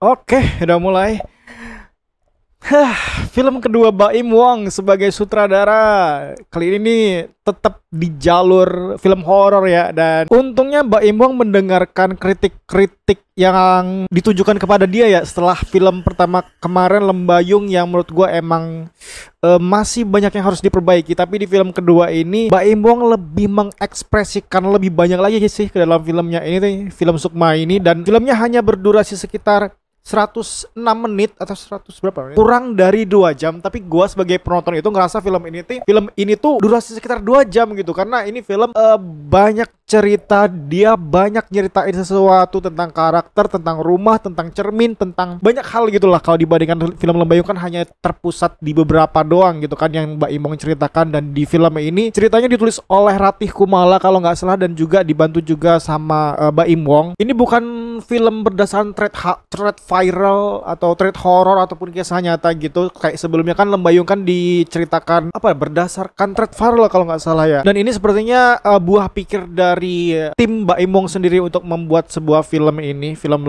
Oke, udah mulai. Film kedua Baim Wong sebagai sutradara. Kali ini nih tetap di jalur film horor ya. Dan untungnya Baim Wong mendengarkan kritik-kritik yang ditujukan kepada dia ya. Setelah film pertama kemarin Lembayung yang menurut gue emang masih banyak yang harus diperbaiki. Tapi di film kedua ini Baim Wong lebih mengekspresikan lebih banyak lagi sih ke dalam filmnya ini nih, film Sukma ini. Dan filmnya hanya berdurasi sekitar 106 menit atau 100 berapa menit? Kurang dari 2 jam. Tapi gua sebagai penonton itu ngerasa film ini tuh durasi sekitar 2 jam gitu. Karena ini film banyak cerita, dia banyak nyeritain sesuatu tentang karakter, tentang rumah, tentang cermin, tentang banyak hal gitulah. Kalau dibandingkan film Lembayung kan hanya terpusat di beberapa doang gitu kan yang Mbak Imong ceritakan. Dan di film ini ceritanya ditulis oleh Ratih Kumala kalau nggak salah, dan juga dibantu juga sama Mbak Im Wong. Ini bukan film berdasarkan thread viral atau thread horror ataupun kisah nyata gitu. Kayak sebelumnya kan Lembayung kan diceritakan berdasarkan thread viral kalau nggak salah ya. Dan ini sepertinya buah pikir dari tim Mbak Imong sendiri untuk membuat sebuah film ini, film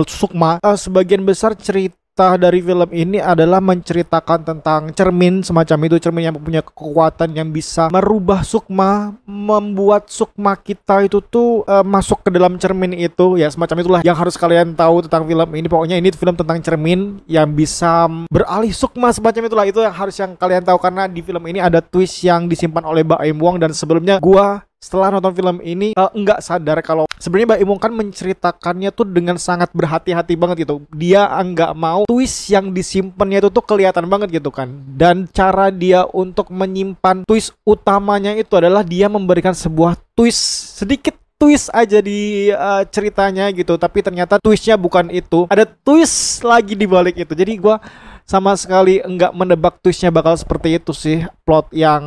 Sukma. Sebagian besar cerita dari film ini adalah menceritakan tentang cermin semacam itu, cermin yang punya kekuatan yang bisa merubah Sukma, membuat Sukma kita itu tuh masuk ke dalam cermin itu ya, semacam itulah yang harus kalian tahu tentang film ini. Pokoknya ini film tentang cermin yang bisa beralih Sukma semacam itulah, itu yang harus yang kalian tahu. Karena di film ini ada twist yang disimpan oleh Mbak Im Wong, dan sebelumnya gua setelah nonton film ini nggak sadar kalau sebenarnya Mbak Imong kan menceritakannya tuh dengan sangat berhati-hati banget gitu. Dia nggak mau twist yang disimpannya itu tuh kelihatan banget gitu kan. Dan cara dia untuk menyimpan twist utamanya itu adalah dia memberikan sebuah twist, sedikit twist aja di ceritanya gitu. Tapi ternyata twistnya bukan itu, ada twist lagi di balik itu. Jadi gua sama sekali nggak menebak twistnya bakal seperti itu sih, plot yang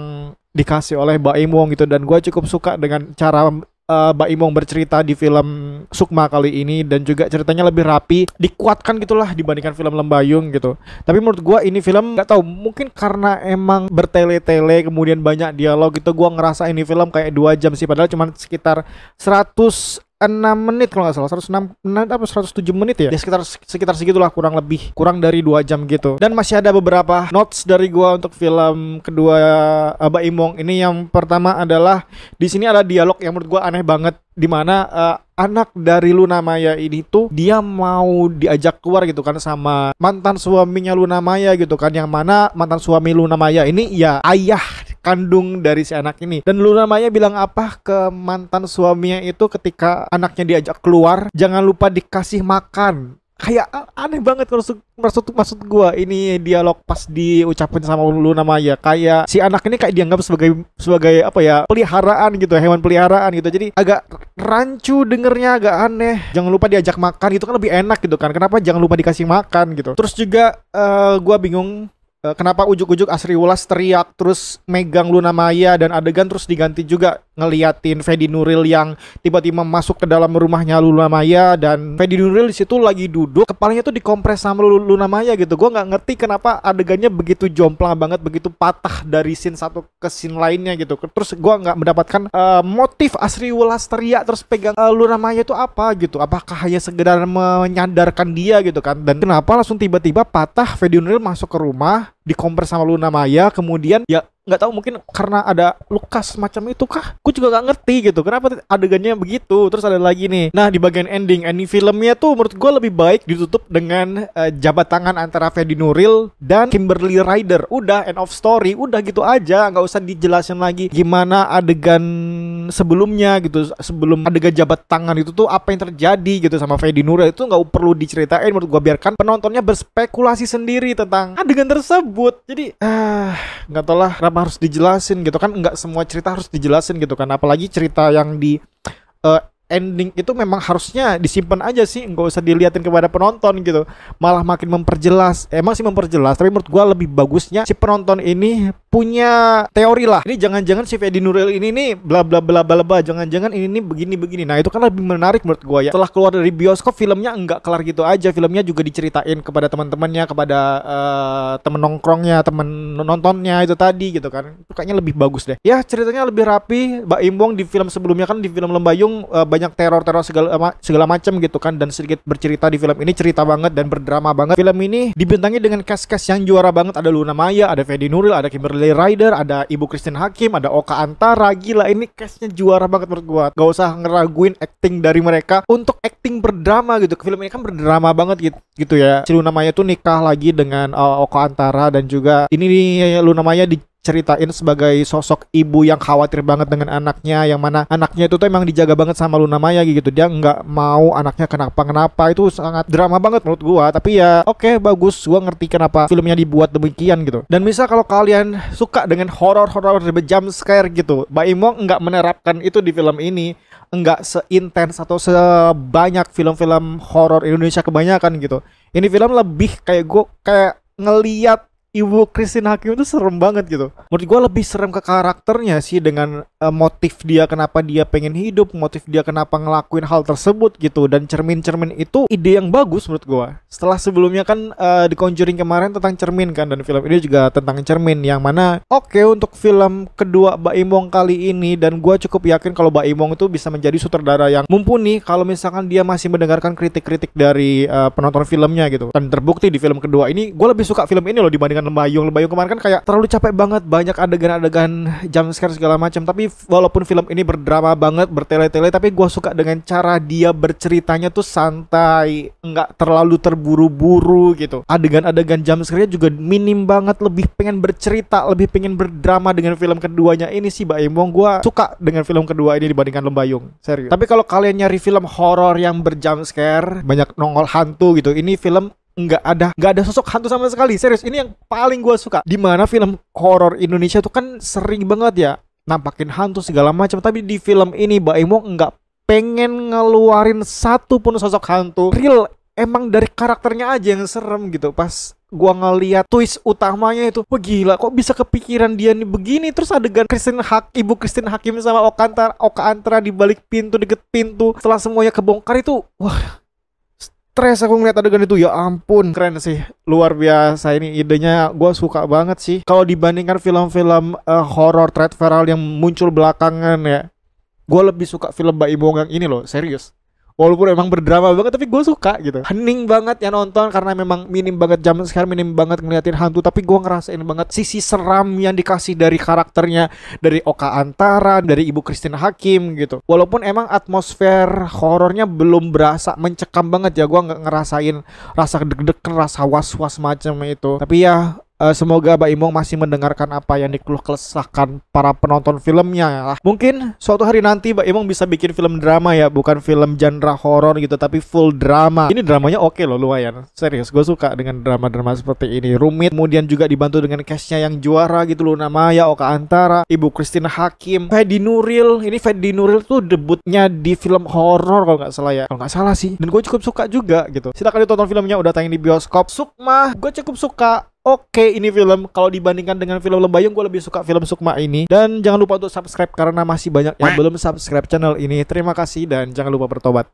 dikasih oleh Mbak Im Wong gitu. Dan gue cukup suka dengan cara Mbak Im Wong bercerita di film Sukma kali ini, dan juga ceritanya lebih rapi, dikuatkan gitulah dibandingkan film Lembayung gitu. Tapi menurut gue ini film nggak tahu, mungkin karena emang bertele-tele kemudian banyak dialog gitu, gue ngerasa ini film kayak 2 jam sih, padahal cuma sekitar 106 menit kalau nggak salah, 106 menit apa 107 menit ya, sekitar segitulah, kurang dari 2 jam gitu. Dan masih ada beberapa notes dari gua untuk film kedua Mbak Im Wong ini. Yang pertama adalah di sini ada dialog yang menurut gua aneh banget, di mana anak dari Luna Maya ini tuh dia mau diajak keluar gitu kan sama mantan suaminya Luna Maya gitu kan, yang mana mantan suami Luna Maya ini ya ayah kandung dari si anak ini. Dan Luna Maya bilang apa ke mantan suaminya itu ketika anaknya diajak keluar? Jangan lupa dikasih makan. Kayak aneh banget maksud gua ini dialog pas diucapin sama Luna Maya. Kayak si anak ini kayak dianggap sebagai apa ya, peliharaan gitu, hewan peliharaan gitu. Jadi agak rancu dengernya, agak aneh. Jangan lupa diajak makan, itu kan lebih enak gitu kan. Kenapa jangan lupa dikasih makan gitu? Terus juga gua bingung kenapa ujuk-ujuk Asri Wulas teriak terus megang Luna Maya, dan adegan terus diganti juga ngeliatin Fedi Nuril yang tiba-tiba masuk ke dalam rumahnya Luna Maya. Dan Fedi Nuril di situ lagi duduk, kepalanya tuh dikompres sama Luna Maya gitu. Gua nggak ngerti kenapa adegannya begitu jomplang banget, begitu patah dari scene satu ke scene lainnya gitu. Terus gua nggak mendapatkan motif Asri Wulas teriak terus pegang Luna Maya itu apa gitu. Apakah hanya sekedar menyadarkan dia gitu kan? Dan kenapa langsung tiba-tiba patah, Fedi Nuril masuk ke rumah, dikompres sama Luna Maya, kemudian ya nggak tahu, mungkin karena ada luka semacam itu kah? Gue juga nggak ngerti gitu kenapa adegannya begitu. Terus ada lagi nih, nah di bagian ending filmnya tuh menurut gue lebih baik ditutup dengan jabat tangan antara Fedi Nuril dan Kimberly Ryder. Udah end of story, udah gitu aja, nggak usah dijelasin lagi gimana adegan sebelumnya gitu. Sebelum adegan jabat tangan itu tuh apa yang terjadi gitu sama Fedi Nuril, itu nggak perlu diceritain menurut gue. Biarkan penontonnya berspekulasi sendiri tentang adegan tersebut. Jadi nggak tahu lah harus dijelasin gitu kan. Nggak semua cerita harus dijelasin gitu kan, apalagi cerita yang di ending itu memang harusnya disimpan aja sih, nggak usah diliatin kepada penonton gitu, malah makin memperjelas. Emang sih memperjelas, tapi menurut gua lebih bagusnya si penonton ini punya teori lah. Ini jangan-jangan si Fedi Nuril ini nih bla bla bla bla bla, jangan-jangan ini nih begini. Nah, itu kan lebih menarik menurut gua ya. Setelah keluar dari bioskop, filmnya enggak kelar gitu aja. Filmnya juga diceritain kepada teman-temannya, kepada temen nongkrongnya, temen nontonnya itu tadi gitu kan. Itu kayaknya lebih bagus deh. Ya, ceritanya lebih rapi. Mbak Im Wong di film sebelumnya kan, di film Lembayung banyak teror-teror segala macam gitu kan, dan sedikit bercerita. Di film ini cerita banget dan berdrama banget. Film ini dibintangi dengan cast-cast yang juara banget. Ada Luna Maya, ada Fedi Nuril, ada Kimberly Ryder, ada Ibu Christine Hakim, ada Oka Antara. Gila, ini castnya juara banget menurut gua. Gak usah ngeraguin acting dari mereka untuk acting berdrama gitu. Film ini kan berdrama banget gitu ya. Si Luna Maya tuh nikah lagi dengan Oka Antara, dan juga ini nih Luna Maya diceritain sebagai sosok ibu yang khawatir banget dengan anaknya, yang mana anaknya itu tuh emang dijaga banget sama Luna Maya gitu. Dia nggak mau anaknya kenapa-kenapa. Itu sangat drama banget menurut gua. Tapi ya oke, bagus. Gua ngerti kenapa filmnya dibuat demikian gitu. Dan misal kalau kalian suka dengan horor-horor jump scare gitu, Mbak Im Wong nggak menerapkan itu di film ini. Nggak seintens atau sebanyak film-film horor Indonesia kebanyakan gitu. Ini film lebih kayak ngeliat Ibu Christine Hakim itu serem banget gitu. Menurut gue lebih serem ke karakternya sih, dengan motif dia kenapa dia pengen hidup, motif dia kenapa ngelakuin hal tersebut gitu. Dan cermin-cermin itu ide yang bagus menurut gue. Setelah sebelumnya kan The Conjuring kemarin tentang cermin kan, dan film ini juga tentang cermin, yang mana oke, untuk film kedua Mbak Im Wong kali ini, dan gue cukup yakin kalau Mbak Im Wong itu bisa menjadi sutradara yang mumpuni kalau misalkan dia masih mendengarkan kritik-kritik dari penonton filmnya gitu. Dan terbukti di film kedua ini, gue lebih suka film ini loh dibandingkan Lembayung kemarin kan kayak terlalu capek banget, banyak adegan-adegan jump scare segala macam. Tapi walaupun film ini berdrama banget, bertele-tele, tapi gue suka dengan cara dia berceritanya tuh santai, nggak terlalu terburu-buru gitu. Adegan-adegan jump scare juga minim banget, lebih pengen bercerita, lebih pengen berdrama. Dengan film keduanya ini sih Mbak Im Wong, gue suka dengan film kedua ini dibandingkan Lembayung, serius. Tapi kalau kalian nyari film horor yang berjump scare, banyak nongol hantu gitu, ini film nggak ada sosok hantu sama sekali, serius. Ini yang paling gue suka. Dimana film horor Indonesia tuh kan sering banget ya nampakin hantu segala macam, tapi di film ini Mbak Im Wong nggak pengen ngeluarin satu pun sosok hantu real. Emang dari karakternya aja yang serem gitu. Pas gua ngeliat twist utamanya itu, wah gila, kok bisa kepikiran dia nih begini. Terus adegan Ibu Christine Hakim sama Oka Antara di balik pintu, deket pintu, setelah semuanya kebongkar itu, wah, stres aku ngeliat adegan itu. Ya ampun, keren sih, luar biasa. Ini idenya gue suka banget sih. Kalau dibandingkan film-film horor threat viral yang muncul belakangan ya, gue lebih suka film Mbak Im Wong yang ini loh, serius. Walaupun emang berdrama banget, tapi gue suka gitu. Hening banget ya nonton, karena memang minim banget jump scare, minim banget ngeliatin hantu. Tapi gue ngerasain banget sisi seram yang dikasih dari karakternya, dari Oka Antara, dari Ibu Christine Hakim gitu. Walaupun emang atmosfer horornya belum berasa mencekam banget ya, gue nggak ngerasain rasa deg-degan, rasa was-was macam itu. Tapi ya semoga Mbak Im Wong masih mendengarkan apa yang dikeluh kesahkan para penonton filmnya lah. Mungkin suatu hari nanti Mbak Im Wong bisa bikin film drama ya, bukan film genre horor gitu, tapi full drama. Ini dramanya oke loh, lumayan. Serius, gue suka dengan drama-drama seperti ini. Rumit, kemudian juga dibantu dengan castnya yang juara gitu loh. Namanya Oka Antara, Ibu Christine Hakim, Fedi Nuril. Ini Fedi Nuril tuh debutnya di film horor kalau nggak salah ya. Kalau nggak salah sih. Dan gue cukup suka juga gitu. Silakan ditonton filmnya, udah tayang di bioskop. Sukma, gue cukup suka. Oke, ini film kalau dibandingkan dengan film Lembayung, gue lebih suka film Sukma ini. Dan jangan lupa untuk subscribe karena masih banyak yang belum subscribe channel ini. Terima kasih dan jangan lupa bertobat.